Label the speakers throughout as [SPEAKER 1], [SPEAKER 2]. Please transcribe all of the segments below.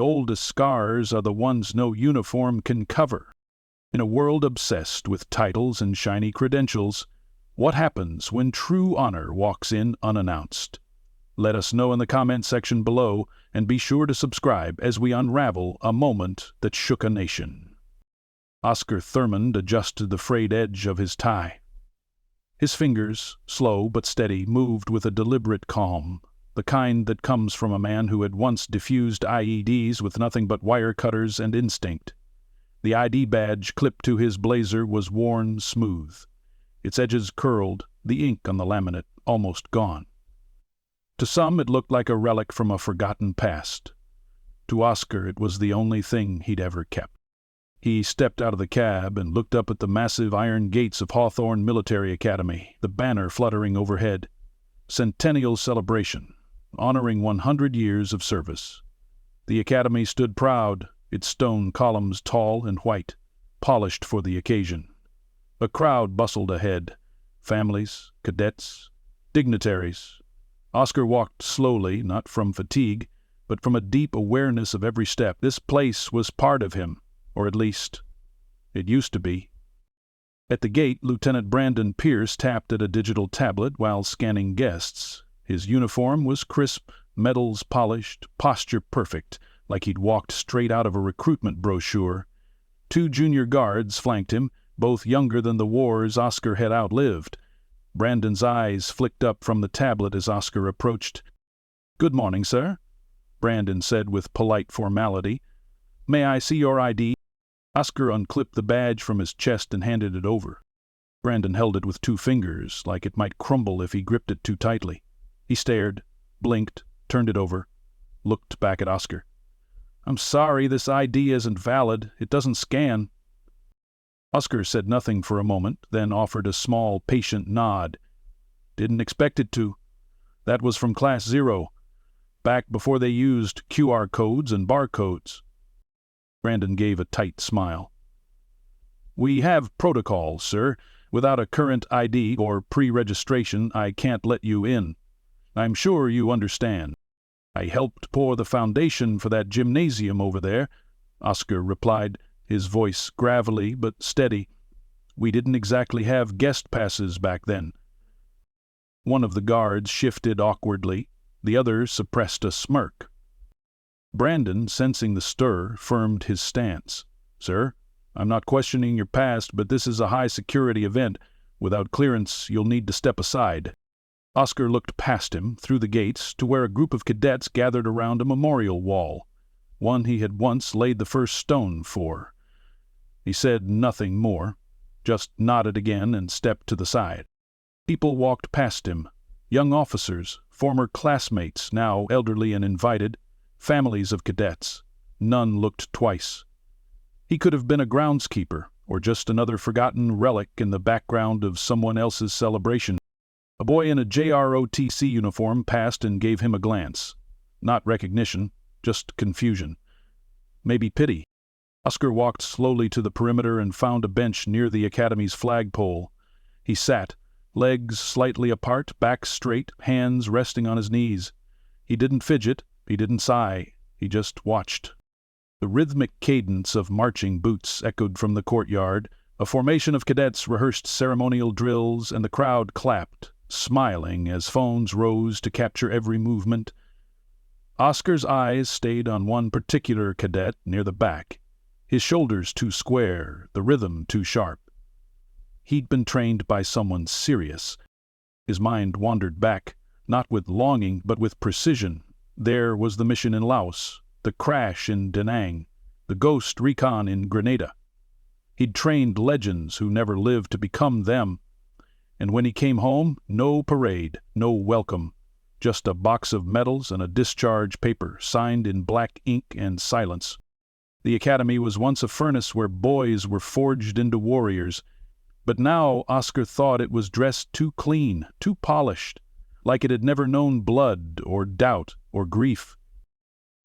[SPEAKER 1] oldest scars are the ones no uniform can cover. In a world obsessed with titles and shiny credentials, what happens when true honor walks in unannounced? Let us know in the comment section below, and be sure to subscribe as we unravel a moment that shook a nation. Oscar Thurmond adjusted the frayed edge of his tie. His fingers, slow but steady, moved with a deliberate calm, the kind that comes from a man who had once diffused IEDs with nothing but wire cutters and instinct. The ID badge clipped to his blazer was worn smooth. Its edges curled, the ink on the laminate almost gone. To some it looked like a relic from a forgotten past. To Oscar it was the only thing he'd ever kept. He stepped out of the cab and looked up at the massive iron gates of Hawthorne Military Academy, the banner fluttering overhead. Centennial celebration, honoring 100 years of service. The academy stood proud, its stone columns tall and white, polished for the occasion. A crowd bustled ahead, families, cadets, dignitaries. Oscar walked slowly, not from fatigue, but from a deep awareness of every step. This place was part of him, or at least, it used to be. At the gate, Lieutenant Brandon Pierce tapped at a digital tablet while scanning guests. His uniform was crisp, medals polished, posture perfect, like he'd walked straight out of a recruitment brochure. 2 junior guards flanked him, both younger than the wars Oscar had outlived. Brandon's eyes flicked up from the tablet as Oscar approached. "Good morning, sir," Brandon said with polite formality. "May I see your ID?" Oscar unclipped the badge from his chest and handed it over. Brandon held it with 2 fingers, like it might crumble if he gripped it too tightly. He stared, blinked, turned it over, looked back at Oscar. "I'm sorry, this ID isn't valid. It doesn't scan." Oscar said nothing for a moment, then offered a small, patient nod. "Didn't expect it to. That was from Class 0, back before they used QR codes and barcodes." Brandon gave a tight smile. "We have protocols, sir. Without a current ID or pre-registration, I can't let you in. I'm sure you understand. I helped pour the foundation for that gymnasium over there," Oscar replied, his voice gravelly but steady. "We didn't exactly have guest passes back then." One of the guards shifted awkwardly. The other suppressed a smirk. Brandon, sensing the stir, firmed his stance. "Sir, I'm not questioning your past, but this is a high-security event. Without clearance, you'll need to step aside." Oscar looked past him, through the gates, to where a group of cadets gathered around a memorial wall, one he had once laid the first stone for. He said nothing more, just nodded again and stepped to the side. People walked past him, young officers, former classmates, now elderly and invited, families of cadets. None looked twice. He could have been a groundskeeper, or just another forgotten relic in the background of someone else's celebration. A boy in a JROTC uniform passed and gave him a glance. Not recognition, just confusion. Maybe pity. Oscar walked slowly to the perimeter and found a bench near the academy's flagpole. He sat, legs slightly apart, back straight, hands resting on his knees. He didn't fidget, he didn't sigh, he just watched. The rhythmic cadence of marching boots echoed from the courtyard. A formation of cadets rehearsed ceremonial drills, and the crowd clapped, smiling as phones rose to capture every movement. Oscar's eyes stayed on one particular cadet near the back, his shoulders too square, the rhythm too sharp. He'd been trained by someone serious. His mind wandered back, not with longing but with precision. There was the mission in Laos, the crash in Da Nang, the ghost recon in Grenada. He'd trained legends who never lived to become them. And when he came home, no parade, no welcome, just a box of medals and a discharge paper signed in black ink and silence. The academy was once a furnace where boys were forged into warriors, but now Oscar thought it was dressed too clean, too polished, like it had never known blood or doubt or grief.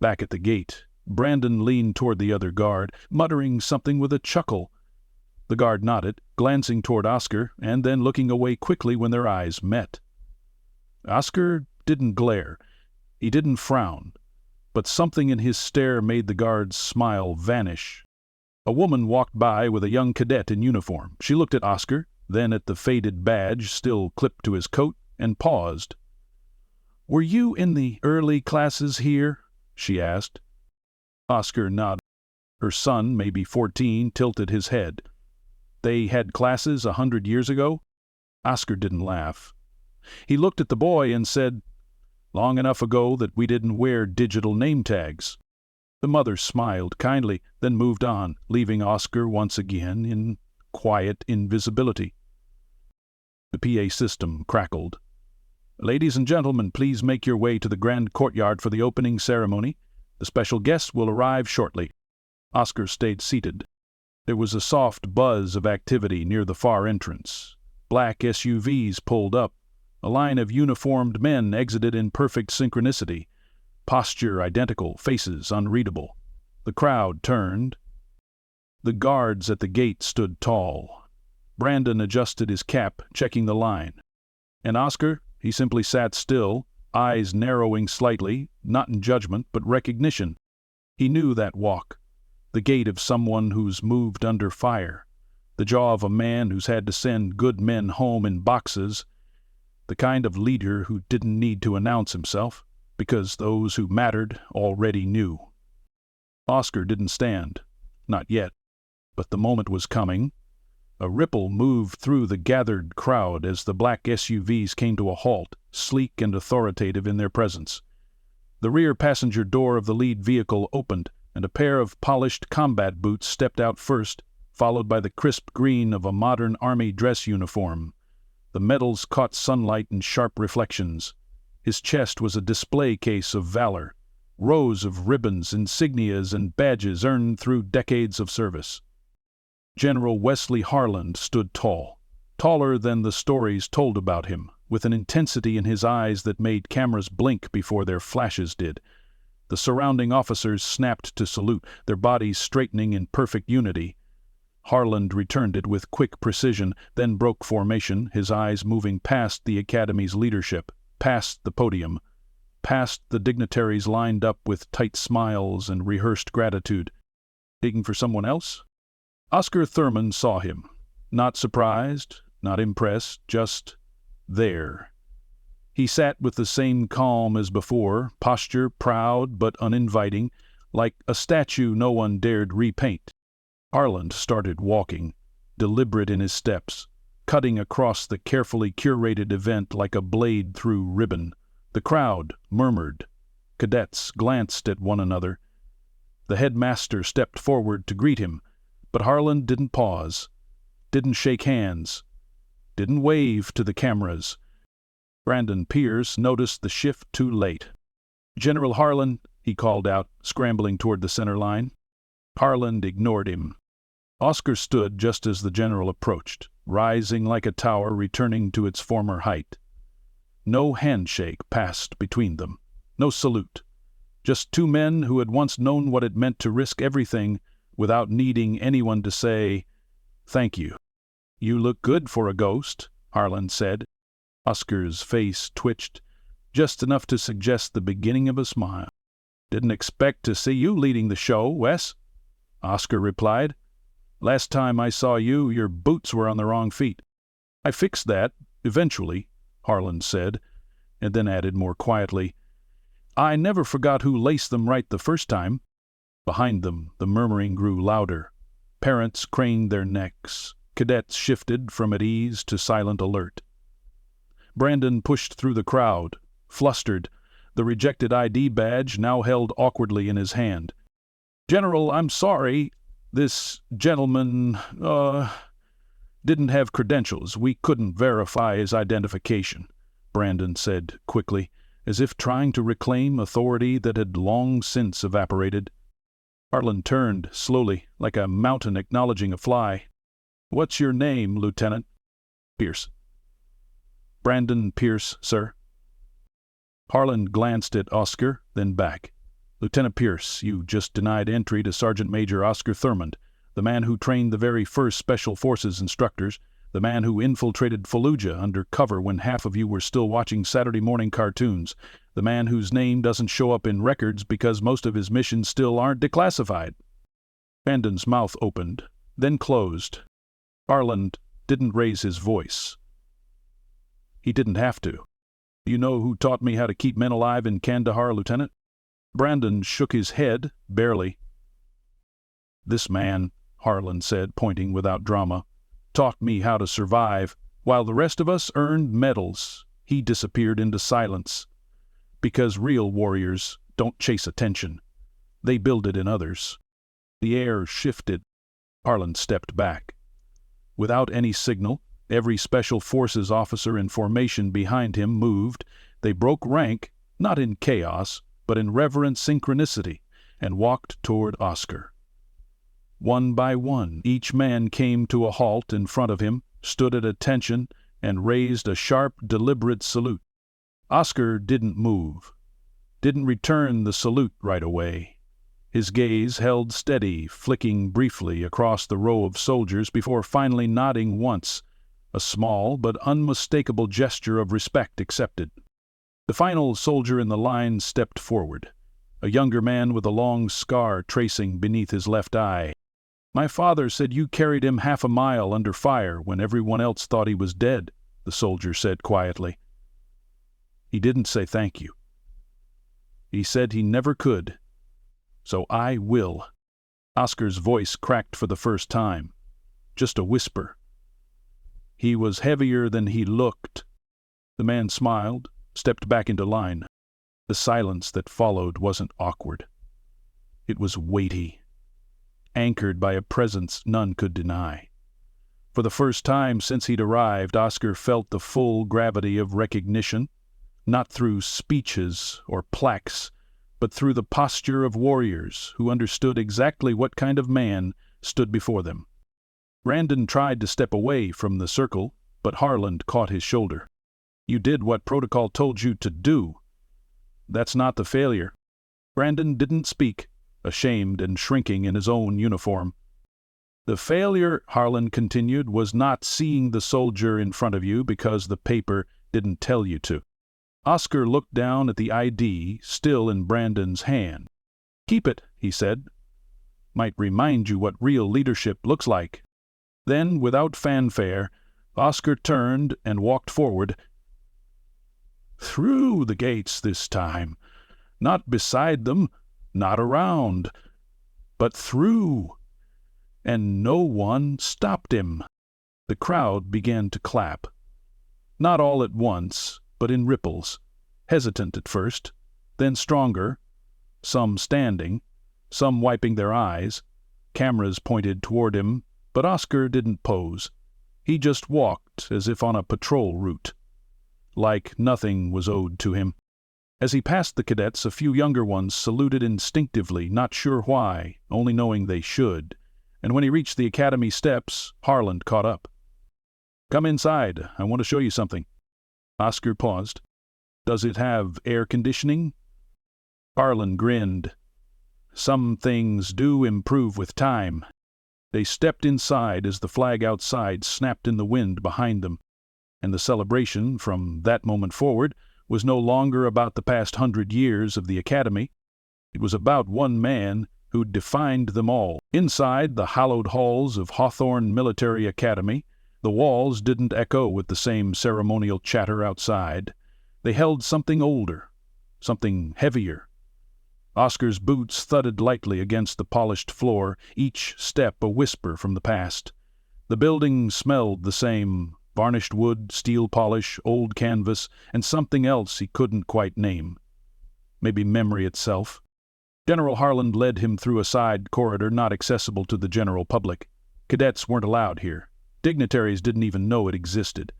[SPEAKER 1] Back at the gate, Brandon leaned toward the other guard, muttering something with a chuckle. The guard nodded, glancing toward Oscar, and then looking away quickly when their eyes met. Oscar didn't glare. He didn't frown. but something in his stare made the guard's smile vanish. A woman walked by with a young cadet in uniform. She looked at Oscar, then at the faded badge still clipped to his coat, and paused. "Were you in the early classes here?" she asked. Oscar nodded. Her son, maybe 14, tilted his head. "They had classes 100 years ago?" Oscar didn't laugh. He looked at the boy and said, "Long enough ago that we didn't wear digital name tags." The mother smiled kindly, then moved on, leaving Oscar once again in quiet invisibility. The PA system crackled. "Ladies and gentlemen, please make your way to the grand courtyard for the opening ceremony. The special guests will arrive shortly." Oscar stayed seated. There was a soft buzz of activity near the far entrance. Black SUVs pulled up. A line of uniformed men exited in perfect synchronicity. Posture identical, faces unreadable. The crowd turned. The guards at the gate stood tall. Brandon adjusted his cap, checking the line. And Oscar, he simply sat still, eyes narrowing slightly, not in judgment, but recognition. He knew that walk. The gait of someone who's moved under fire. The jaw of a man who's had to send good men home in boxes. The kind of leader who didn't need to announce himself, because those who mattered already knew. Oscar didn't stand. Not yet. But the moment was coming. A ripple moved through the gathered crowd as the black SUVs came to a halt, sleek and authoritative in their presence. The rear passenger door of the lead vehicle opened, and a pair of polished combat boots stepped out first, followed by the crisp green of a modern army dress uniform. The metals caught sunlight in sharp reflections. His chest was a display case of valor, rows of ribbons, insignias, and badges earned through decades of service. General Wesley Harland stood tall, taller than the stories told about him, with an intensity in his eyes that made cameras blink before their flashes did. The surrounding officers snapped to salute, their bodies straightening in perfect unity. Harland returned it with quick precision, then broke formation, his eyes moving past the Academy's leadership, past the podium, past the dignitaries lined up with tight smiles and rehearsed gratitude. Digging for someone else? Oscar Thurmond saw him. Not surprised, not impressed, just there. He sat with the same calm as before, posture proud but uninviting, like a statue no one dared repaint. Harland started walking, deliberate in his steps, cutting across the carefully curated event like a blade through ribbon. The crowd murmured. Cadets glanced at one another. The headmaster stepped forward to greet him, but Harland didn't pause, didn't shake hands, didn't wave to the cameras. Brandon Pierce noticed the shift too late. "General Harland," he called out, scrambling toward the center line. Harland ignored him. Oscar stood just as the general approached, rising like a tower returning to its former height. No handshake passed between them, no salute. Just two men who had once known what it meant to risk everything without needing anyone to say, "Thank you." "You look good for a ghost," Harland said. Oscar's face twitched, just enough to suggest the beginning of a smile. "Didn't expect to see you leading the show, Wes," Oscar replied. "Last time I saw you, your boots were on the wrong feet." "I fixed that, eventually," Harland said, and then added more quietly, "I never forgot who laced them right the first time." Behind them, the murmuring grew louder. Parents craned their necks. Cadets shifted from at ease to silent alert. Brandon pushed through the crowd, flustered, the rejected ID badge now held awkwardly in his hand. "General, I'm sorry. This gentleman, didn't have credentials. We couldn't verify his identification," Brandon said quickly, as if trying to reclaim authority that had long since evaporated. Harland turned, slowly, like a mountain acknowledging a fly. "What's your name, Lieutenant?" "Pierce." "Brandon Pierce, sir." Harland glanced at Oscar, then back. "Lieutenant Pierce, you just denied entry to Sergeant Major Oscar Thurmond, the man who trained the very first Special Forces instructors, the man who infiltrated Fallujah under cover when half of you were still watching Saturday morning cartoons, The man whose name doesn't show up in records because most of his missions still aren't declassified. Brandon's mouth opened, then closed. Harland didn't raise his voice. He didn't have to. Do you know who taught me how to keep men alive in Kandahar, Lieutenant? Brandon shook his head, barely. This man, Harland said, pointing without drama, taught me how to survive. While the rest of us earned medals, he disappeared into silence. Because real warriors don't chase attention. They build it in others. The air shifted. Harland stepped back. Without any signal, every Special Forces officer in formation behind him moved. They broke rank, not in chaos, but in reverent synchronicity, and walked toward Oscar. One by one, each man came to a halt in front of him, stood at attention, and raised a sharp, deliberate salute. Oscar didn't move, didn't return the salute right away. His gaze held steady, flicking briefly across the row of soldiers before finally nodding once, a small but unmistakable gesture of respect accepted. The final soldier in the line stepped forward, a younger man with a long scar tracing beneath his left eye. "My father said you carried him half a mile under fire when everyone else thought he was dead," the soldier said quietly. "He didn't say thank you. He said he never could. So I will." Oscar's voice cracked for the first time. Just a whisper. He was heavier than he looked. The man smiled, stepped back into line. The silence that followed wasn't awkward. It was weighty, anchored by a presence none could deny. For the first time since he'd arrived, Oscar felt the full gravity of recognition, not through speeches or plaques, but through the posture of warriors who understood exactly what kind of man stood before them. Brandon tried to step away from the circle, but Harland caught his shoulder. "You did what protocol told you to do. That's not the failure." Brandon didn't speak, ashamed and shrinking in his own uniform. "The failure," Harland continued, "was not seeing the soldier in front of you because the paper didn't tell you to." Oscar looked down at the ID still in Brandon's hand. "Keep it," he said. "Might remind you what real leadership looks like." Then, without fanfare, Oscar turned and walked forward. Through the gates this time. Not beside them, not around, but through. And no one stopped him. The crowd began to clap. Not all at once, but in ripples, hesitant at first, then stronger, some standing, some wiping their eyes. Cameras pointed toward him, but Oscar didn't pose. He just walked as if on a patrol route, like nothing was owed to him. As he passed the cadets, a few younger ones saluted instinctively, not sure why, only knowing they should. And when he reached the academy steps, Harland caught up. "Come inside. I want to show you something." Oscar paused. "Does it have air conditioning?" Harland grinned. "Some things do improve with time." They stepped inside as the flag outside snapped in the wind behind them, and the celebration, from that moment forward, was no longer about the past 100 years of the academy. It was about one man who'd defined them all. Inside the hallowed halls of Hawthorne Military Academy, the walls didn't echo with the same ceremonial chatter outside. They held something older, something heavier. Oscar's boots thudded lightly against the polished floor, each step a whisper from the past. The building smelled the same: varnished wood, steel polish, old canvas, and something else he couldn't quite name. Maybe memory itself. General Harland led him through a side corridor not accessible to the general public. Cadets weren't allowed here. Dignitaries didn't even know it existed.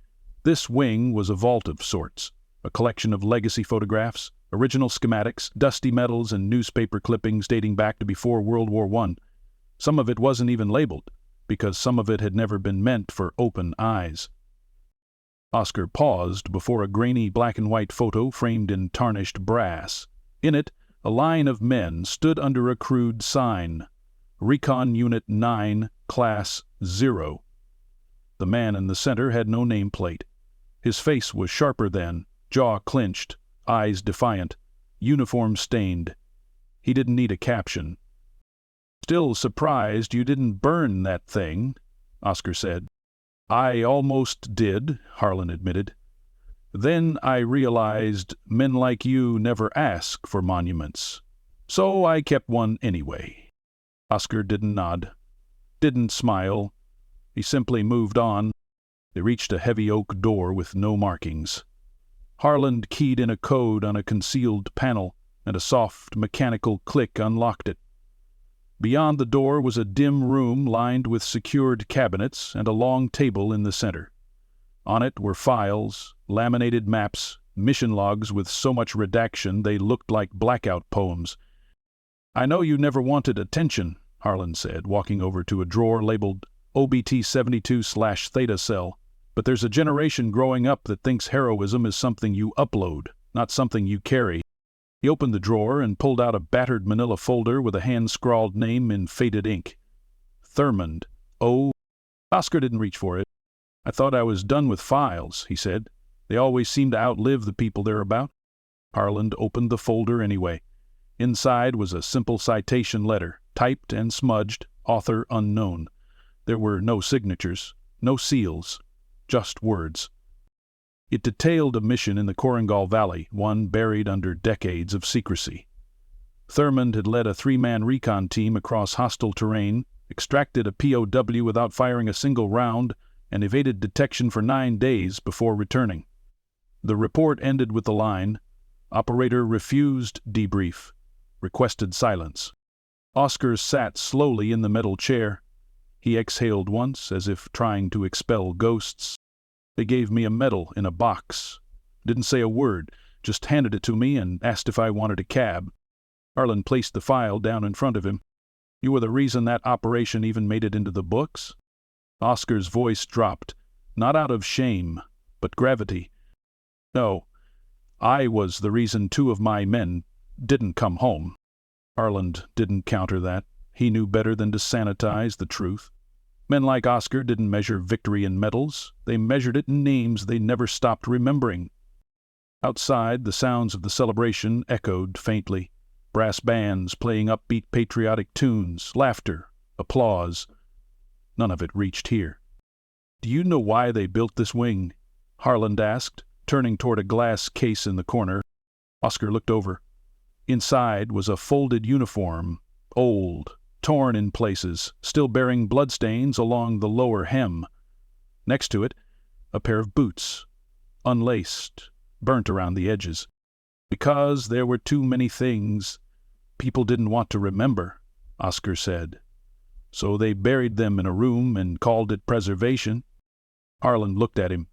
[SPEAKER 1] This wing was a vault of sorts, a collection of legacy photographs, original schematics, dusty medals, and newspaper clippings dating back to before World War I. Some of it wasn't even labeled, because some of it had never been meant for open eyes. Oscar paused before a grainy black-and-white photo framed in tarnished brass. In it, a line of men stood under a crude sign: Recon Unit 9, Class 0. The man in the center had no nameplate. His face was sharper than, jaw clenched, eyes defiant, uniform stained. He didn't need a caption. "Still surprised you didn't burn that thing," Oscar said. "I almost did," Harlan admitted. "Then I realized men like you never ask for monuments. So I kept one anyway." Oscar didn't nod, didn't smile. He simply moved on. They reached a heavy oak door with no markings. Harlan keyed in a code on a concealed panel, and a soft, mechanical click unlocked it. Beyond the door was a dim room lined with secured cabinets and a long table in the center. On it were files, laminated maps, mission logs with so much redaction they looked like blackout poems. "I know you never wanted attention," Harlan said, walking over to a drawer labeled OBT-72/Theta Cell, "but there's a generation growing up that thinks heroism is something you upload, not something you carry." He opened the drawer and pulled out a battered manila folder with a hand-scrawled name in faded ink. Thurmond. Oh. Oscar didn't reach for it. "I thought I was done with files," he said. "They always seem to outlive the people they're about." Harlan opened the folder anyway. Inside was a simple citation letter, typed and smudged, author unknown. There were no signatures, no seals, just words. It detailed a mission in the Korengal Valley, one buried under decades of secrecy. Thurmond had led a 3-man recon team across hostile terrain, extracted a POW without firing a single round, and evaded detection for 9 days before returning. The report ended with the line, "Operator refused debrief, requested silence." Oscar sat slowly in the metal chair. He exhaled once, as if trying to expel ghosts. "They gave me a medal in a box. Didn't say a word, just handed it to me and asked if I wanted a cab." Harlan placed the file down in front of him. "You were the reason that operation even made it into the books?" Oscar's voice dropped, not out of shame, but gravity. "No, I was the reason 2 of my men didn't come home." Harlan didn't counter that. He knew better than to sanitize the truth. Men like Oscar didn't measure victory in medals. They measured it in names they never stopped remembering. Outside, the sounds of the celebration echoed faintly. Brass bands playing upbeat patriotic tunes, laughter, applause. None of it reached here. "Do you know why they built this wing?" Harlan asked, turning toward a glass case in the corner. Oscar looked over. Inside was a folded uniform, old, torn in places, still bearing bloodstains along the lower hem. Next to it, a pair of boots, unlaced, burnt around the edges. "Because there were too many things people didn't want to remember," Oscar said. "So they buried them in a room and called it preservation." Harlan looked at him.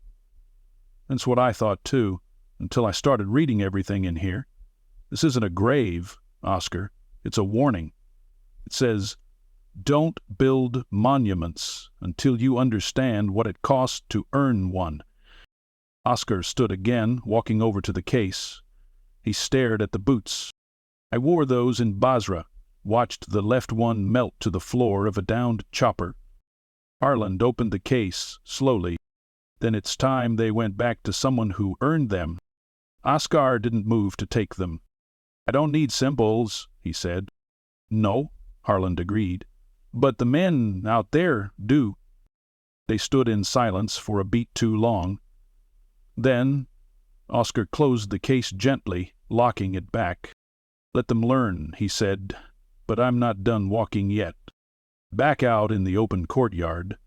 [SPEAKER 1] "That's what I thought, too, until I started reading everything in here. This isn't a grave, Oscar. It's a warning. It says, don't build monuments until you understand what it costs to earn one." Oscar stood again, walking over to the case. He stared at the boots. "I wore those in Basra, watched the left one melt to the floor of a downed chopper." Harlan opened the case, slowly. "Then it's time they went back to someone who earned them." Oscar didn't move to take them. "I don't need symbols," he said. "No," Harlan agreed. "But the men out there do." They stood in silence for a beat too long. Then Oscar closed the case gently, locking it back. "Let them learn," he said, "but I'm not done walking yet." Back out in the open courtyard,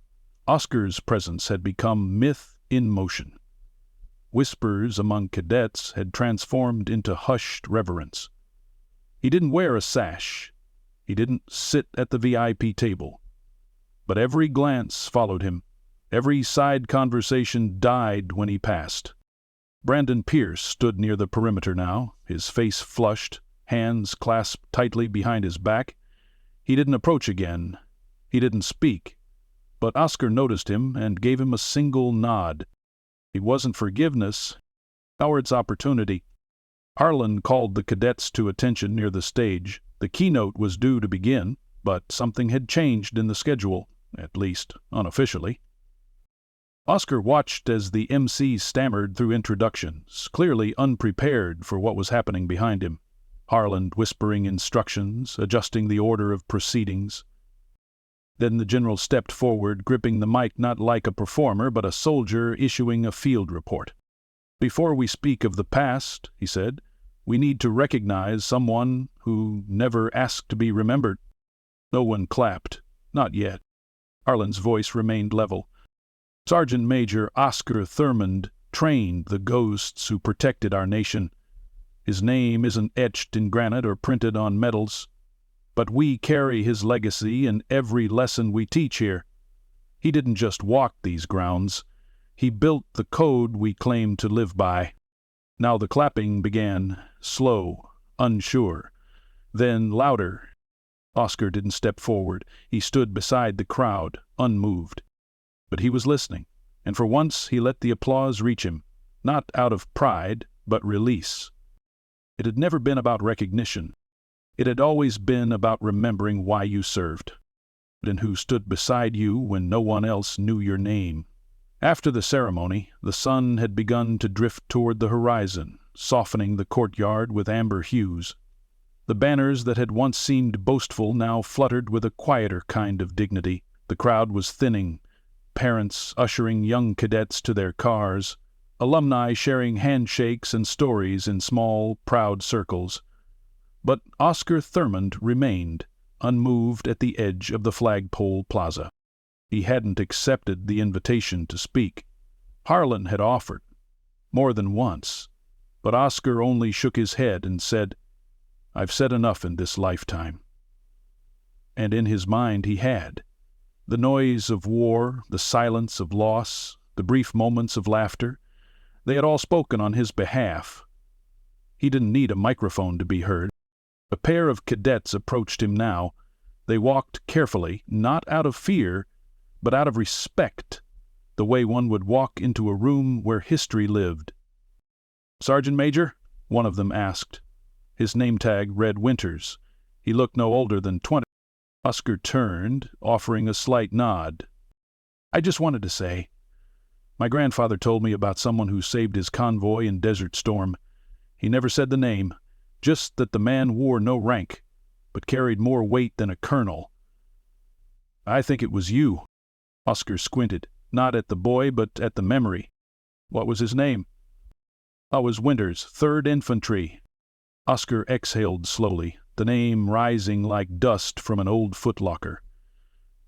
[SPEAKER 1] Oscar's presence had become myth in motion. Whispers among cadets had transformed into hushed reverence. He didn't wear a sash. He didn't sit at the VIP table. But every glance followed him. Every side conversation died when he passed. Brandon Pierce stood near the perimeter now, his face flushed, hands clasped tightly behind his back. He didn't approach again. He didn't speak. But Oscar noticed him and gave him a single nod. It wasn't forgiveness. Howard's opportunity. Harlan called the cadets to attention near the stage. The keynote was due to begin, but something had changed in the schedule, at least unofficially. Oscar watched as the MC stammered through introductions, clearly unprepared for what was happening behind him. Harland whispering instructions, adjusting the order of proceedings. Then the general stepped forward, gripping the mic not like a performer but a soldier issuing a field report. "Before we speak of the past," he said, "we need to recognize someone who never asked to be remembered." No one clapped. Not yet. Harland's voice remained level. "Sergeant Major Oscar Thurmond trained the ghosts who protected our nation. His name isn't etched in granite or printed on medals, but we carry his legacy in every lesson we teach here. He didn't just walk these grounds. He built the code we claim to live by." Now the clapping began, slow, unsure, then louder. Oscar didn't step forward. He stood beside the crowd, unmoved. But he was listening, and for once he let the applause reach him, not out of pride, but release. It had never been about recognition. It had always been about remembering why you served, and who stood beside you when no one else knew your name. After the ceremony, the sun had begun to drift toward the horizon, softening the courtyard with amber hues. The banners that had once seemed boastful now fluttered with a quieter kind of dignity. The crowd was thinning, parents ushering young cadets to their cars, alumni sharing handshakes and stories in small, proud circles. But Oscar Thurmond remained, unmoved at the edge of the flagpole plaza. He hadn't accepted the invitation to speak. Harlan had offered, more than once, but Oscar only shook his head and said, "I've said enough in this lifetime." And in his mind he had. The noise of war, the silence of loss, the brief moments of laughter, they had all spoken on his behalf. He didn't need a microphone to be heard. A pair of cadets approached him now. They walked carefully, not out of fear, but out of respect, the way one would walk into a room where history lived. "Sergeant Major?" one of them asked. His name tag read Winters. He looked no older than 20. Oscar turned, offering a slight nod. "I just wanted to say, my grandfather told me about someone who saved his convoy in Desert Storm. He never said the name, just that the man wore no rank, but carried more weight than a colonel. I think it was you." Oscar squinted, not at the boy, but at the memory. "What was his name?" "I was Winters, 3rd Infantry." Oscar exhaled slowly, the name rising like dust from an old footlocker.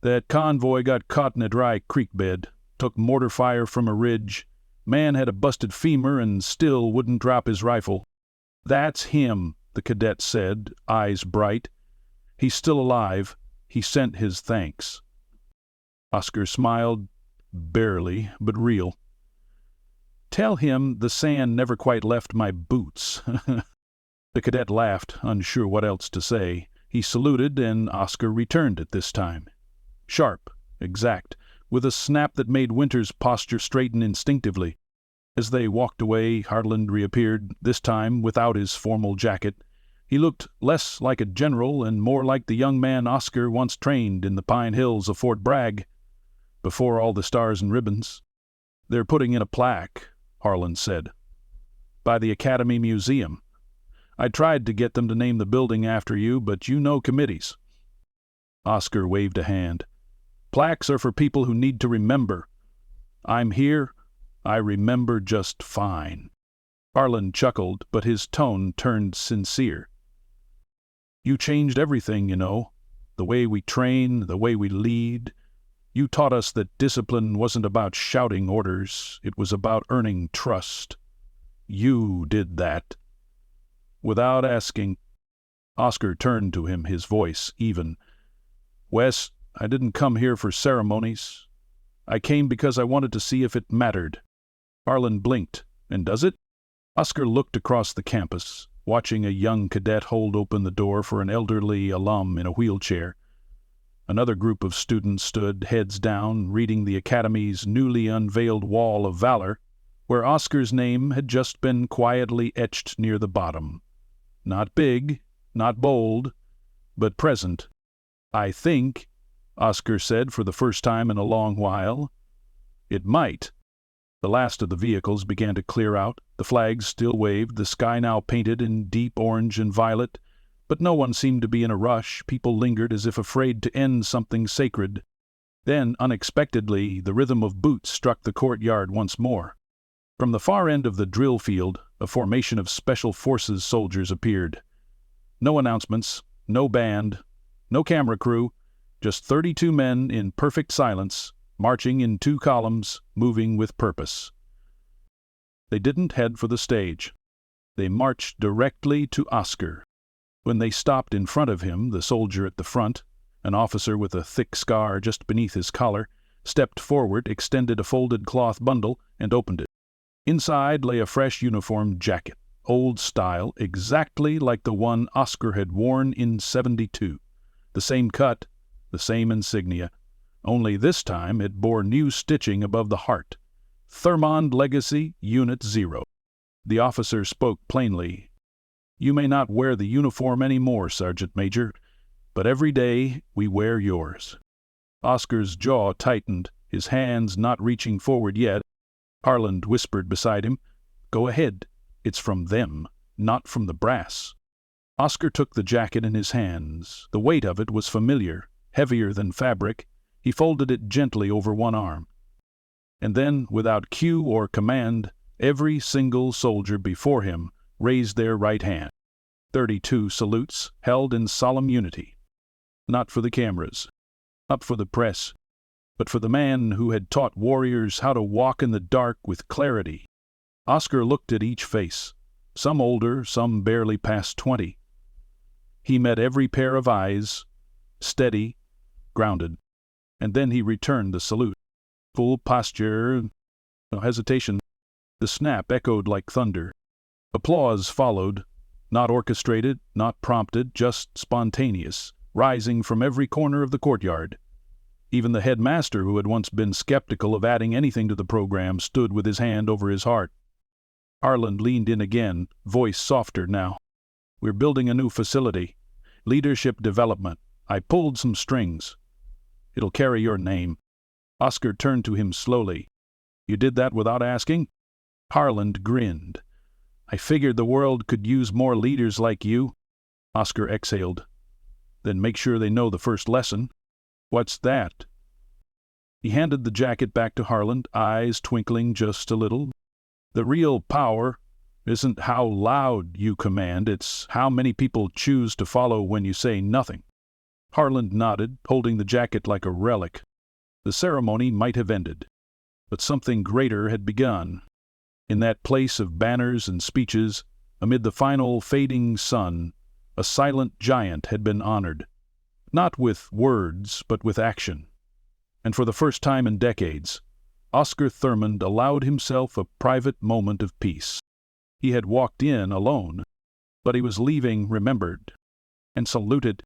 [SPEAKER 1] "That convoy got caught in a dry creek bed, took mortar fire from a ridge. Man had a busted femur and still wouldn't drop his rifle." "That's him," the cadet said, eyes bright. "He's still alive. He sent his thanks." Oscar smiled, barely, but real. "Tell him the sand never quite left my boots." The cadet laughed, unsure what else to say. He saluted, and Oscar returned at this time. Sharp, exact, with a snap that made Winter's posture straighten instinctively. As they walked away, Harland reappeared, this time without his formal jacket. He looked less like a general and more like the young man Oscar once trained in the Pine Hills of Fort Bragg, before all the stars and ribbons. "They're putting in a plaque," Harland said, "by the Academy Museum. I tried to get them to name the building after you, but you know committees." Oscar waved a hand. "Plaques are for people who need to remember. I'm here. I remember just fine." Harland chuckled, but his tone turned sincere. "You changed everything, you know. The way we train, the way we lead. You taught us that discipline wasn't about shouting orders. It was about earning trust. You did that." Without asking, Oscar turned to him, his voice even. "Wes, I didn't come here for ceremonies. I came because I wanted to see if it mattered." Harlan blinked. "And does it?" Oscar looked across the campus, watching a young cadet hold open the door for an elderly alum in a wheelchair. Another group of students stood, heads down, reading the Academy's newly unveiled Wall of Valor, where Oscar's name had just been quietly etched near the bottom. Not big, not bold, but present. "I think," Oscar said for the first time in a long while, It might. The last of the vehicles began to clear out. The flags still waved, the sky now painted in deep orange and violet. But no one seemed to be in a rush. People lingered as if afraid to end something sacred. Then, unexpectedly, the rhythm of boots struck the courtyard once more. From the far end of the drill field, a formation of Special Forces soldiers appeared. No announcements, no band, no camera crew, just 32 men in perfect silence, marching in 2 columns, moving with purpose. They didn't head for the stage. They marched directly to Oscar. When they stopped in front of him, the soldier at the front, an officer with a thick scar just beneath his collar, stepped forward, extended a folded cloth bundle, and opened it. Inside lay a fresh uniform jacket, old style, exactly like the one Oscar had worn in '72. The same cut, the same insignia. Only this time it bore new stitching above the heart. Thurmond Legacy, Unit 0. The officer spoke plainly. "You may not wear the uniform any more, Sergeant Major, but every day we wear yours." Oscar's jaw tightened, his hands not reaching forward yet. Harland whispered beside him, "Go ahead. It's from them, not from the brass." Oscar took the jacket in his hands. The weight of it was familiar, heavier than fabric. He folded it gently over one arm. And then, without cue or command, every single soldier before him raised their right hand. 32 salutes, held in solemn unity. Not for the cameras, not for the press, but for the man who had taught warriors how to walk in the dark with clarity. Oscar looked at each face, some older, some barely past 20. He met every pair of eyes, steady, grounded, and then he returned the salute. Full posture, no hesitation. The snap echoed like thunder. Applause followed, not orchestrated, not prompted, just spontaneous, rising from every corner of the courtyard. Even the headmaster, who had once been skeptical of adding anything to the program, stood with his hand over his heart. Harland leaned in again, voice softer now. "We're building a new facility. Leadership development. I pulled some strings. It'll carry your name." Oscar turned to him slowly. "You did that without asking?" Harland grinned. "I figured the world could use more leaders like you." Oscar exhaled. "Then make sure they know the first lesson." "What's that?" He handed the jacket back to Harland, eyes twinkling just a little. "The real power isn't how loud you command, it's how many people choose to follow when you say nothing." Harland nodded, holding the jacket like a relic. The ceremony might have ended, but something greater had begun. In that place of banners and speeches, amid the final fading sun, a silent giant had been honored. Not with words, but with action. And for the first time in decades, Oscar Thurmond allowed himself a private moment of peace. He had walked in alone, but he was leaving remembered, and saluted